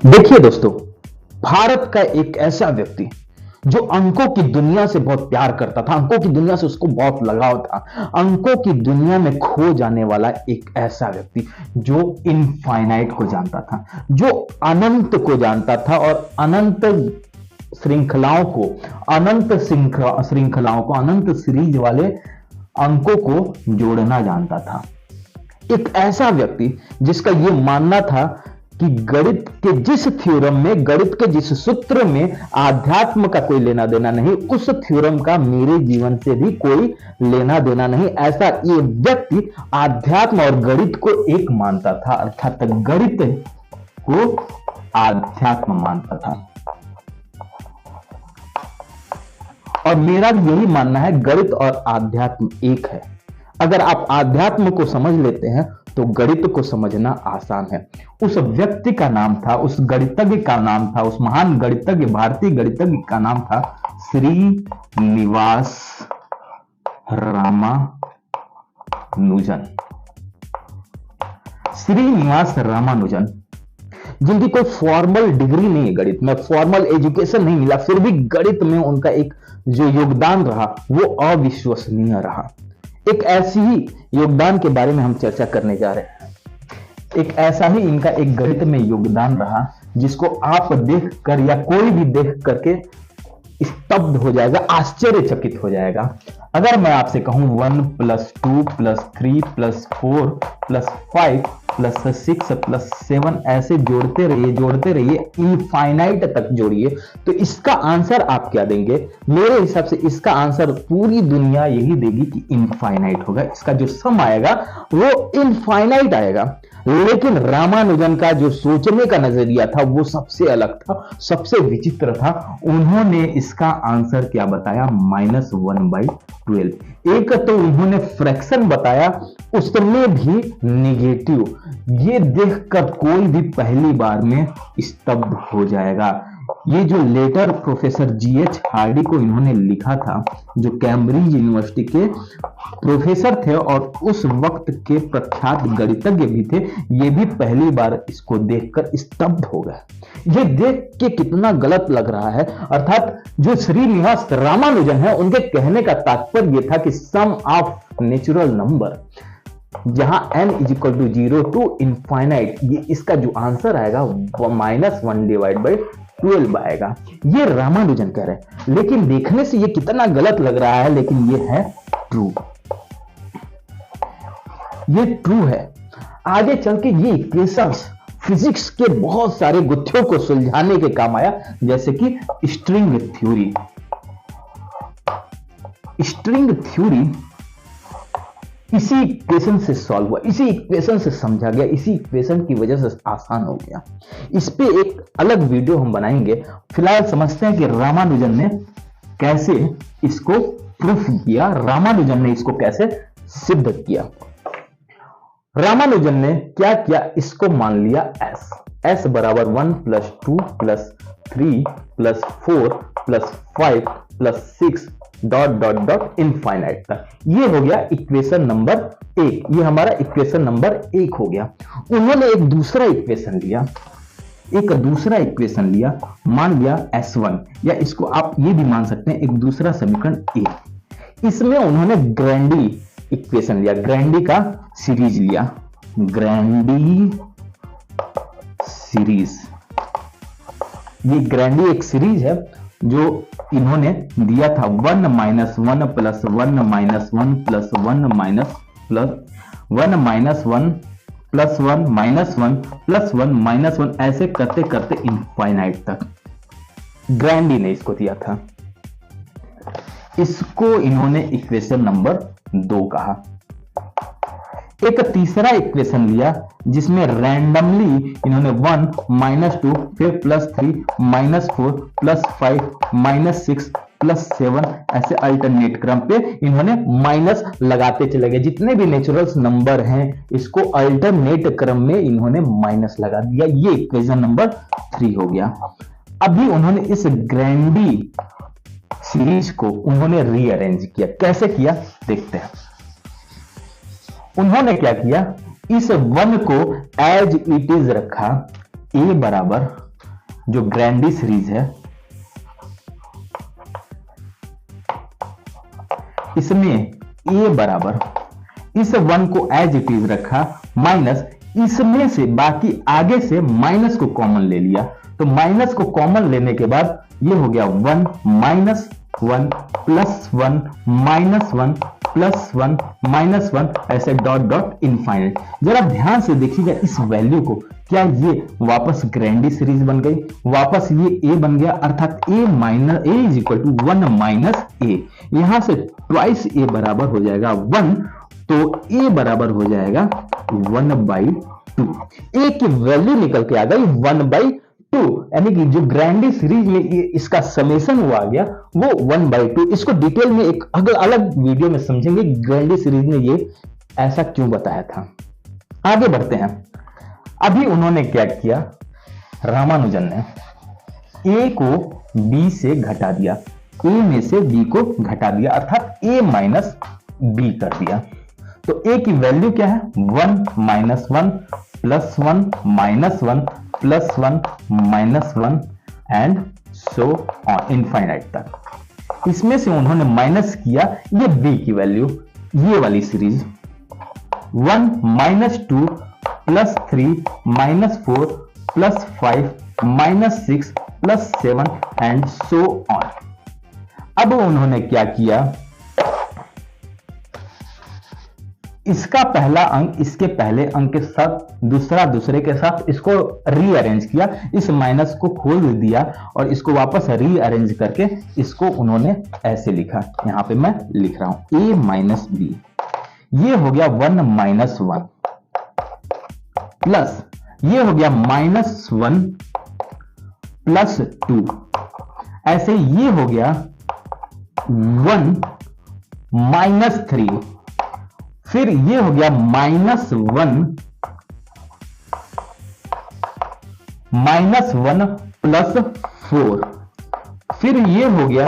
देखिए दोस्तों, भारत का एक ऐसा व्यक्ति जो अंकों की दुनिया से बहुत प्यार करता था, अंकों की दुनिया से उसको बहुत लगाव था, अंकों की दुनिया में खो जाने वाला एक ऐसा व्यक्ति जो इनफाइनाइट को जानता था, जो अनंत को जानता था और अनंत श्रृंखलाओं को अनंत सीरीज वाले अंकों को जोड़ना जानता था। एक ऐसा व्यक्ति जिसका यह मानना था कि गणित के जिस थ्योरम में, गणित के जिस सूत्र में आध्यात्म का कोई लेना देना नहीं, उस थ्योरम का मेरे जीवन से भी कोई लेना देना नहीं। ऐसा ये व्यक्ति आध्यात्म और गणित को एक मानता था, अर्थात गणित को आध्यात्म मानता था। और मेरा यही मानना है, गणित और आध्यात्म एक है। अगर आप आध्यात्म को समझ लेते हैं तो गणित को समझना आसान है। उस व्यक्ति का नाम था, उस गणितज्ञ का नाम था, उस महान गणितज्ञ, भारतीय गणितज्ञ का नाम था श्रीनिवास रामानुजन। श्रीनिवास रामानुजन, जिनकी कोई फॉर्मल डिग्री नहीं है गणित में, फॉर्मल एजुकेशन नहीं मिला, फिर भी गणित में उनका एक जो योगदान रहा वो अविश्वसनीय रहा। एक ऐसी ही योगदान के बारे में हम चर्चा करने जा रहे हैं। एक ऐसा ही इनका एक गणित में योगदान रहा जिसको आप देख कर या कोई भी देख करके स्तब्ध हो जाएगा, आश्चर्यचकित हो जाएगा। अगर मैं आपसे कहूं 1 + 2 + 3 + 4 + 5 + 6 + 7 ऐसे जोड़ते रहिए इनफाइनाइट तक जोड़िए, तो इसका आंसर आप क्या देंगे? मेरे हिसाब से इसका आंसर पूरी दुनिया यही देगी कि इनफाइनाइट होगा। इसका जो सम आएगा वो इनफाइनाइट आएगा। लेकिन रामानुजन का जो सोचने का नजरिया था वो सबसे अलग था, सबसे विचित्र था। उन्होंने इसका आंसर क्या बताया? -1/12। एक तो उन्होंने फ्रैक्शन बताया, उसमें भी निगेटिव। ये देखकर कोई भी पहली बार में स्तब्ध हो जाएगा। ये जो लेटर प्रोफेसर GH हार्डी को इन्होंने लिखा था, जो कैम्ब्रिज यूनिवर्सिटी के प्रोफेसर थे और उस वक्त के प्रख्यात गणितज्ञ भी थे, ये भी पहली बार इसको देखकर स्तब्ध हो गए। ये देख के कितना गलत लग रहा है। अर्थात जो श्रीनिवास रामानुजन है, उनके कहने का तात्पर्य यह था कि सम ऑफ नेचुरल नंबर, जहां n = 0 to इनफाइनाइट, ये इसका जो आंसर आएगा -1/12 आएगा। ये रामानुजन कह रहे हैं, लेकिन देखने से ये कितना गलत लग रहा है, लेकिन ये है ट्रू। ये ट्रू है। आगे चल के ये इक्वेशंस फिजिक्स के बहुत सारे गुत्थियों को सुलझाने के काम आया, जैसे कि स्ट्रिंग थ्योरी। स्ट्रिंग थ्योरी इसी इक्वेशन से सॉल्व हुआ, इसी इक्वेशन से समझा गया, इसी इक्वेशन की वजह से आसान हो गया। इस पे एक अलग वीडियो हम बनाएंगे। फिलहाल समझते हैं कि रामानुजन ने कैसे इसको प्रूफ किया, रामानुजन ने इसको कैसे सिद्ध किया। रामानुजन ने क्या किया? इसको मान लिया S बराबर 1 + 2 + 3 + 4 + 5 + 6 ... इनफाइनाइट तक। ये हो गया इक्वेशन नंबर 1। ये हमारा इक्वेशन नंबर 1 हो गया। उन्होंने एक दूसरा इक्वेशन लिया, मान लिया S1, या इसको आप ये भी मान सकते हैं एक दूसरा समीकरण A। इसमें उन्होंने ग्रैंडी इक्वेशन लिया, ग्रैंडी का सीरीज लिया, ग्रैंडी सीरीज। ये ग्रैंडी एक सीरीज है जो इन्होंने दिया था 1 - 1 + 1 - 1 + 1 - 1 + 1 + 1 - 1 + 1 - 1 ऐसे करते करते इनफाइनाइट तक ग्रैंडी ने इसको दिया था। इसको इन्होंने इक्वेशन नंबर 2 कहा। एक तीसरा इक्वेशन लिया जिसमें रैंडमली इन्होंने 1 - 2 फिर +3 -4 +5 -6 +7 ऐसे अल्टरनेट क्रम पे इन्होंने माइनस लगाते चले गए। जितने भी नेचुरल नंबर हैं इसको अल्टरनेट क्रम में इन्होंने माइनस लगा दिया। ये इक्वेशन नंबर 3 हो गया। अभी उन्होंने इस ग्रैंडी सीरीज को उन्होंने रीअरेंज किया। कैसे किया देखते हैं। उन्होंने क्या किया, इस 1 को एज इट इज रखा, a बराबर जो ग्रैंडी सीरीज है इसमें a बराबर इस 1 को एज इट इज रखा माइनस इसमें से बाकी आगे से माइनस को कॉमन ले लिया, तो माइनस को कॉमन लेने के बाद ये हो गया 1 minus 1 plus 1 minus 1 plus 1 minus 1 ऐसे डॉट डॉट इनफाइनाइट। जरा ध्यान से देखिएगा इस वैल्यू को, क्या ये वापस ग्रैंडी सीरीज बन गई, वापस ये a बन गया, अर्थात a minus a is equal to 1 minus a। यहां से ट्वाइस a बराबर हो जाएगा 1, तो a बराबर हो जाएगा 1/2। a की वैल्यू निकल के आ गई 1/2, यानी कि जो ग्रैंडी सीरीज में ये इसका समेशन हुआ आ गया वो 1/2। इसको डिटेल में एक अलग वीडियो में समझेंगे ग्रैंडी सीरीज में ये ऐसा क्यों बताया था। आगे बढ़ते हैं। अभी उन्होंने क्या किया, रामानुजन ने a को b से घटा दिया, a में से b को घटा दिया, अर्थात a माइनस b कर दिया। तो a की वैल्यू क्या है 1 minus 1 plus 1 minus 1 plus 1 minus 1 and so on infinite तक। इसमें से उन्होंने माइनस किया ये b की वैल्यू, ये वाली series 1 minus 2 plus 3 minus 4 plus 5 minus 6 plus 7 and so on. अब उन्होंने क्या किया, इसका पहला अंक इसके पहले अंक के साथ, दूसरा दूसरे के साथ इसको रीअरेंज किया, इस माइनस को खोल दिया और इसको वापस रीअरेंज करके इसको उन्होंने ऐसे लिखा। यहां पे मैं लिख रहा हूं a माइनस b, ये हो गया 1 माइनस 1 प्लस ये हो गया माइनस 1 प्लस 2, ऐसे ये हो गया 1 माइनस 3, फिर ये हो गया माइनस 1 प्लस 4, फिर ये हो गया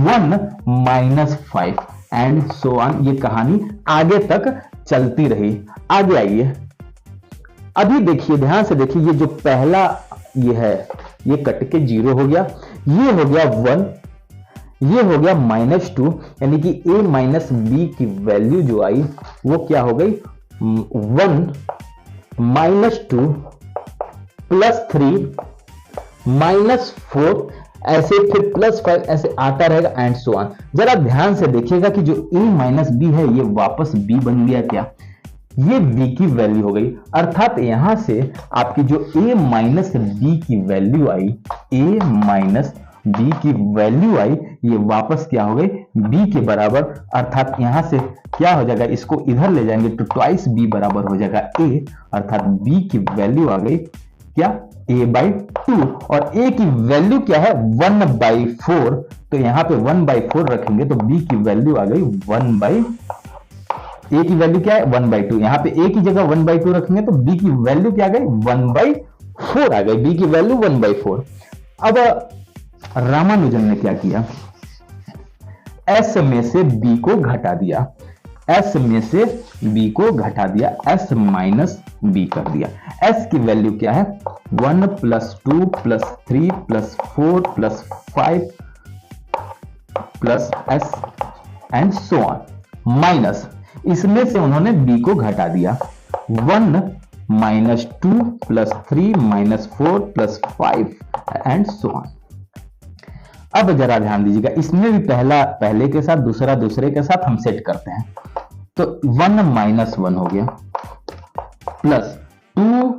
1 माइनस 5 एंड सो ऑन। ये कहानी आगे तक चलती रही। आगे आइए, अभी देखिए ध्यान से देखिए, ये जो पहला ये है ये कट के 0 हो गया, ये हो गया 1, ये हो गया माइनस 2, यानी कि a माइनस b की वैल्यू जो आई वो क्या हो गई 1 माइनस 2 प्लस 3 माइनस 4 ऐसे, फिर प्लस 5 ऐसे आता रहेगा एंड सो ऑन। जरा ध्यान से देखिएगा कि जो a माइनस b है ये वापस b बन गया, क्या ये b की वैल्यू हो गई, अर्थात यहां से आपकी जो a माइनस b की value I, a minus b की वैल्यू आई, ये वापस क्या हो गई b के बराबर, अर्थात यहां से क्या हो जाएगा, इसको इधर ले जाएंगे तो ट्वाइस b बराबर हो जाएगा a, अर्थात b की वैल्यू आ गई क्या a/2, और a की वैल्यू क्या है 1/4, तो यहां पे 1/4 रखेंगे तो b की वैल्यू आ गई a की वैल्यू क्या है 1/2, यहां पे a की जगह 1/2 रखेंगे तो b की वैल्यू क्या आ गई 1/4 आ गई, b की वैल्यू 1/4। अब रामानुजन ने क्या किया, s में से b को घटा दिया, s में से b को घटा दिया, s माइनस b कर दिया। s की वैल्यू क्या है 1 plus 2 plus 3 plus 4 plus 5 plus s and so on, minus इसमें से उन्होंने b को घटा दिया, 1 minus 2 plus 3 minus 4 plus 5 and so on. अब जरा ध्यान दीजिएगा, इसमें भी पहला पहले के साथ, दूसरा दूसरे के साथ हम सेट करते हैं, तो 1 माइनस 1 हो गया प्लस 2,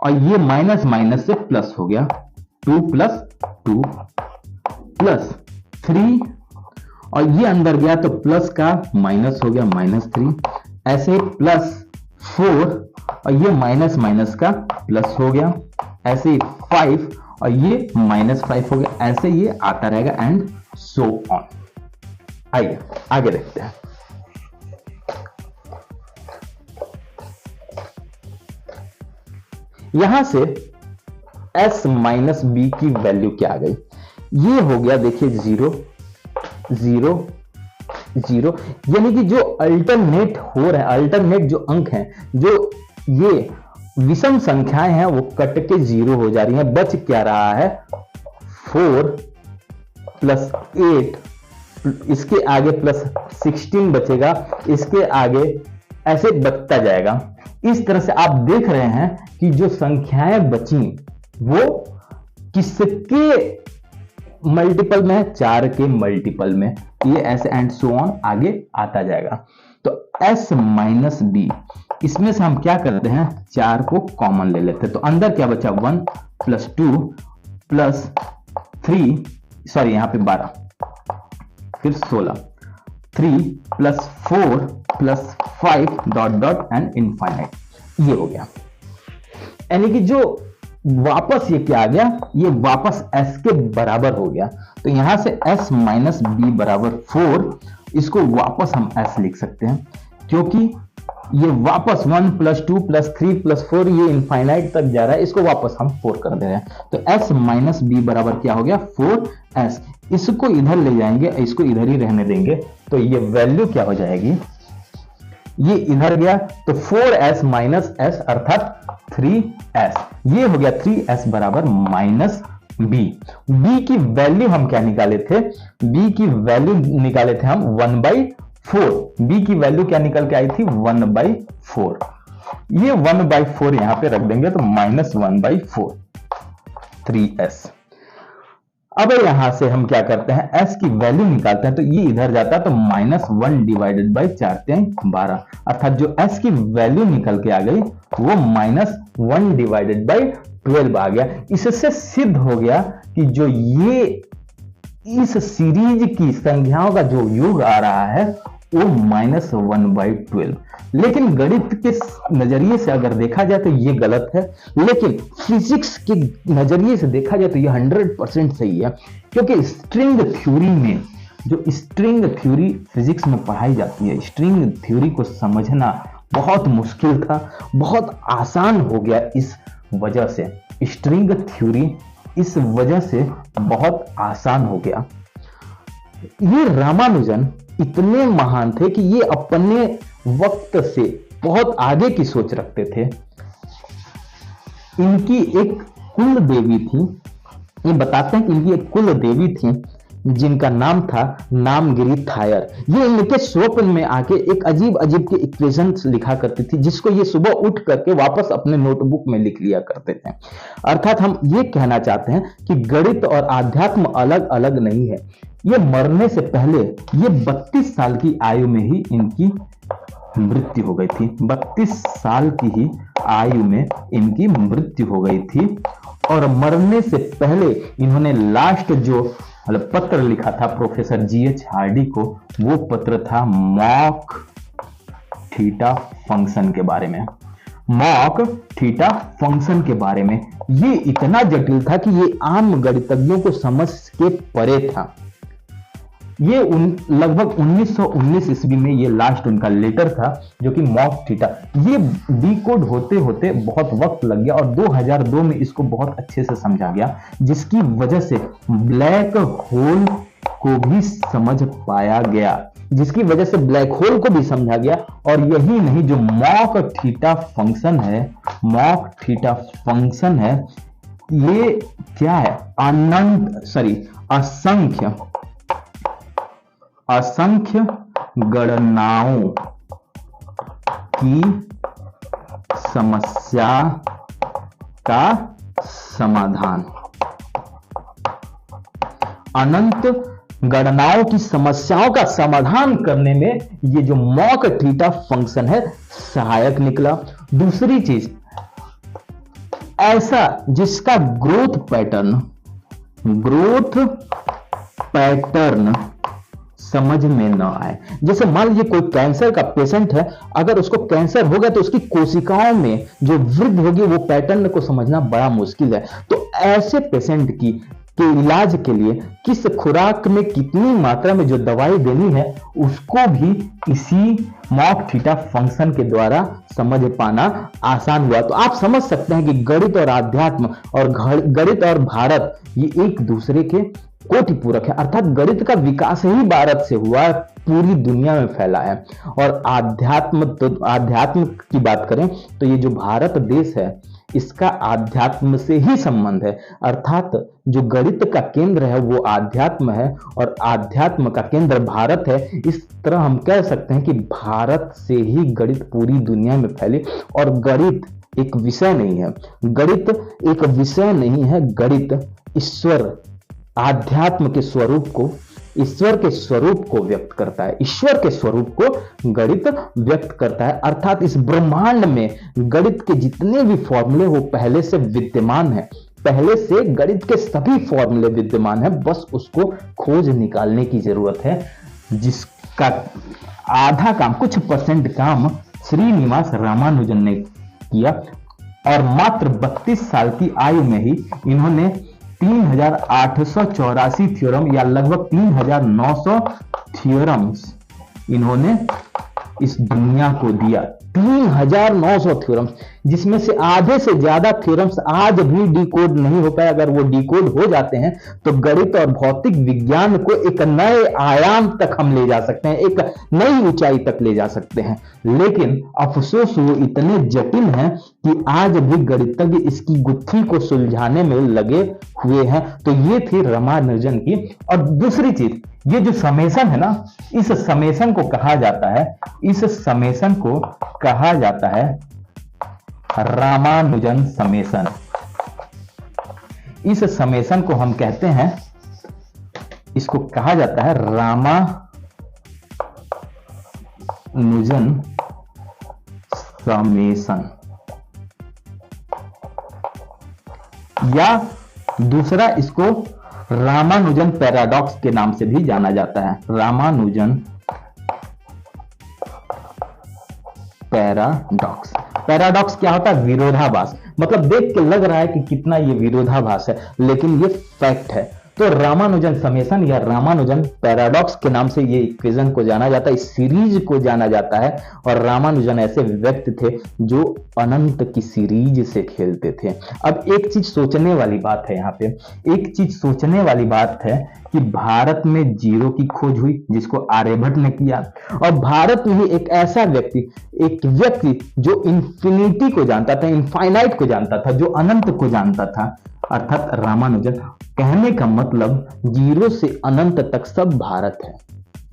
और ये माइनस माइनस से प्लस हो गया 2 प्लस 2 प्लस 3, और ये अंदर गया तो प्लस का माइनस हो गया -3, ऐसे प्लस 4, और ये माइनस माइनस का प्लस हो गया, ऐसे 5, और ये -5 हो गया, ऐसे ये आता रहेगा एंड सो ऑन। आइए आगे देखते हैं। यहां से s माइनस b की वैल्यू क्या आ गई, ये हो गया देखिए 0 0 0, यानी कि जो अल्टरनेट हो रहे हैं, अल्टरनेट जो अंक हैं, जो ये विषम संख्याएं हैं वो कट के 0 हो जा रही हैं, बच क्या रहा है 4 प्लस 8, इसके आगे प्लस 16 बचेगा, इसके आगे ऐसे बचता जाएगा। इस तरह से आप देख रहे हैं कि जो संख्याएं बची वो किसके मल्टीपल में है, 4 के मल्टीपल में, ये ऐसे एंड सो ऑन आगे आता जाएगा। तो s माइनस बी, इसमें से हम क्या करते हैं 4 को कॉमन ले लेते हैं, तो अंदर क्या बचा 1 प्लस 2 प्लस 3, सॉरी यहां पे 12 फिर 16, 3 plus 4 plus 5 dot dot and infinite, ये हो गया। यानी कि जो वापस ये क्या आ गया, ये वापस s के बराबर हो गया। तो यहां से s माइनस बी बराबर 4, इसको वापस हम s लिख सकते हैं, क्योंकि ये वापस 1 प्लस 2 प्लस 3 प्लस 4 ये इनफाइनाइट तक जा रहा है, इसको वापस हम 4 कर दे रहे हैं। तो s माइनस बी बराबर क्या हो गया 4s, इसको इधर ले जाएंगे, इसको इधर ही रहने देंगे, तो ये वैल्यू क्या हो जाएगी, ये इधर गया तो 4s माइनस s अर्थात 3s, ये हो गया 3s बराबर माइनस b। b की वैल्यू हम क्या निकाले थे, b की वैल्यू निकाले थे हम 1/4, b की वैल्यू क्या निकल के आई थी 1/4, ये 1/4 यहां पे रख देंगे तो माइनस 1/4 3s। अब यहां से हम क्या करते हैं s की वैल्यू निकालते हैं, तो ये इधर जाता है तो -1 डिवाइडेड बाई 4×12, अर्थात जो s की वैल्यू निकल के आ गई वो -1 डिवाइडेड बाई 12 आ गया। इससे सिद्ध हो गया कि जो ये इस सीरीज की संख्याओं का जो योग आ रहा है वो -1/12। लेकिन गणित के नजरिए से अगर देखा जाए तो ये गलत है, लेकिन फिजिक्स के नजरिए से देखा जाए तो ये 100% सही है, क्योंकि स्ट्रिंग थ्योरी में, जो स्ट्रिंग थ्योरी फिजिक्स में पढ़ाई जाती है, स्ट्रिंग थ्योरी को समझना बहुत मुश्किल था, बहुत आसान हो गया इस वजह से, स्ट्रिंग थ्योरी इस वजह से बहुत आसान हो गया। ये रामानुजन इतने महान थे कि ये अपने वक्त से बहुत आगे की सोच रखते थे। इनकी एक कुल देवी थी, ये बताते हैं कि इनकी एक कुल देवी थी जिनका नाम था नामगिरी थायर। ये इनके स्वप्न में आके एक अजीब अजीब के इक्वेशंस लिखा करती थी, जिसको ये सुबह उठ करके वापस अपने नोटबुक में लिख लिया करते थे। अर्थात हम ये कहना चाहते हैं कि गणित और आध्यात्म अलग अलग नहीं है। ये मरने से पहले ये 32 साल की आयु में ही इनकी मृत्यु हो गई थी, 32 साल की ही आयु में इनकी मृत्यु हो गई थी। और मरने से पहले इन्होंने लास्ट जो पत्र लिखा था प्रोफेसर GH हार्डी को, वो पत्र था मॉक थीटा फंक्शन के बारे में। मॉक थीटा फंक्शन के बारे में ये इतना जटिल था कि ये आम गणितज्ञों को समझ के परे था। ये लगभग 1919 ईस्वी में ये लास्ट उनका लेटर था, जो कि मॉक थीटा, ये डिकोड होते होते बहुत वक्त लग गया और 2002 में इसको बहुत अच्छे से समझा गया, जिसकी वजह से ब्लैक होल को भी समझ पाया गया, जिसकी वजह से ब्लैक होल को भी समझा गया। और यही नहीं, जो मॉक थीटा फंक्शन है, मॉक थीटा फंक्शन है, ये क्या है, असंख्य गणनाओं की समस्या का समाधान, अनंत गणनाओं की समस्याओं का समाधान करने में ये जो मॉक थीटा फंक्शन है सहायक निकला। दूसरी चीज, ऐसा जिसका ग्रोथ पैटर्न समझ में न आए। जैसे मान लीजिए कोई कैंसर का पेशेंट है, अगर उसको कैंसर हो गया तो उसकी कोशिकाओं में जो वृद्धि होगी वो पैटर्न को समझना बड़ा मुश्किल है। तो ऐसे पेशेंट के इलाज के लिए किस खुराक में कितनी मात्रा में जो दवाई देनी है उसको भी इसी मॉक थीटा फंक्शन के द्वारा समझ पाना आसान हुआ। तो आप समझ सकते हैं कि गणित और आध्यात्म और गणित और भारत ये एक दूसरे के कोटिपूरक है, अर्थात गणित का विकास ही भारत से हुआ है, पूरी दुनिया में फैला है। और आध्यात्म की बात करें तो ये जो भारत देश है इसका आध्यात्म से ही संबंध है, अर्थात जो गणित का केंद्र है वो आध्यात्म है और आध्यात्म का केंद्र भारत है। इस तरह हम कह सकते हैं कि भारत से ही गणित पूरी दुनिया में फैले। और गणित एक विषय नहीं है, गणित एक विषय नहीं है, गणित ईश्वर आध्यात्म के स्वरूप को, ईश्वर के स्वरूप को व्यक्त करता है, ईश्वर के स्वरूप को गणित व्यक्त करता है। अर्थात इस ब्रह्मांड में गणित के जितने भी फॉर्मूले वो पहले से विद्यमान है, पहले से गणित के सभी फॉर्मूले विद्यमान है, बस उसको खोज निकालने की जरूरत है, जिसका आधा काम, कुछ परसेंट काम श्रीनिवास रामानुजन ने किया। और मात्र 32 साल की आयु में ही इन्होंने 3884 थ्योरम या लगभग 3900 थ्योरम्स इन्होंने इस दुनिया को दिया। 3900 थ्योरम्स, जिसमें से आधे से ज्यादा थ्योरम्स आज भी डिकोड नहीं हो पाए। अगर वो डिकोड हो जाते हैं तो गणित और भौतिक विज्ञान को एक नए आयाम तक हम ले जा सकते हैं, एक नई ऊंचाई तक ले जा सकते हैं। लेकिन अफसोस वो इतने जटिल हैं कि आज भी गणितज्ञ इसकी गुत्थी को सुलझाने में लगे हुए हैं। तो ये थी रामानुजन की। और दूसरी चीज, ये जो समेशन है ना, इस समेशन को कहा जाता है, इस समेशन को कहा जाता है रामानुजन समेशन। इस समेशन को हम कहते हैं, इसको कहा जाता है रामानुजन समेशन, या दूसरा इसको रामानुजन पैराडॉक्स के नाम से भी जाना जाता है। रामानुजन पैराडॉक्स। पैराडॉक्स क्या होता है? विरोधाभास। मतलब देख के लग रहा है कि कितना ये विरोधाभास है, लेकिन ये फैक्ट है। तो रामानुजन समेशन या रामानुजन पैराडॉक्स के नाम से ये इक्वेशन को जाना जाता है, इस सीरीज को जाना जाता है। और रामानुजन ऐसे व्यक्ति थे जो अनंत की सीरीज से खेलते थे। अब एक चीज सोचने वाली बात है, यहाँ पे एक चीज सोचने वाली बात है कि भारत में जीरो की खोज हुई जिसको आर्यभट्ट ने किया, और भारत में ही एक ऐसा व्यक्ति जो इन्फिनिटी को जानता था, इनफाइनाइट को जानता था, जो अनंत को जानता था, अर्थात रामानुजन। कहने का मतलब जीरो से अनंत तक सब भारत है,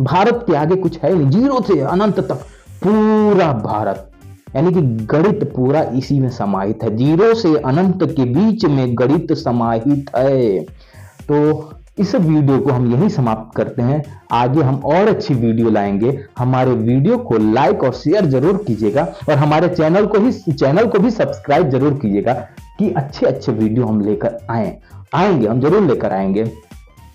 भारत के आगे कुछ है नहीं। जीरो से अनंत तक पूरा भारत, यानी कि गणित पूरा इसी में समाहित है। जीरो से अनंत के बीच में गणित समाहित है। तो इस वीडियो को हम यहीं समाप्त करते हैं। आगे हम और अच्छी वीडियो लाएंगे। हमारे वीडियो को लाइक और शेयर जरूर कीजिएगा, और हमारे चैनल को भी सब्सक्राइब जरूर कीजिएगा कि अच्छे अच्छे वीडियो हम लेकर आएंगे, हम जरूर लेकर आएंगे।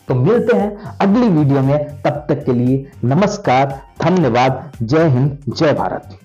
तो मिलते हैं अगली वीडियो में, तब तक के लिए नमस्कार, धन्यवाद, जय हिंद, जय भारत।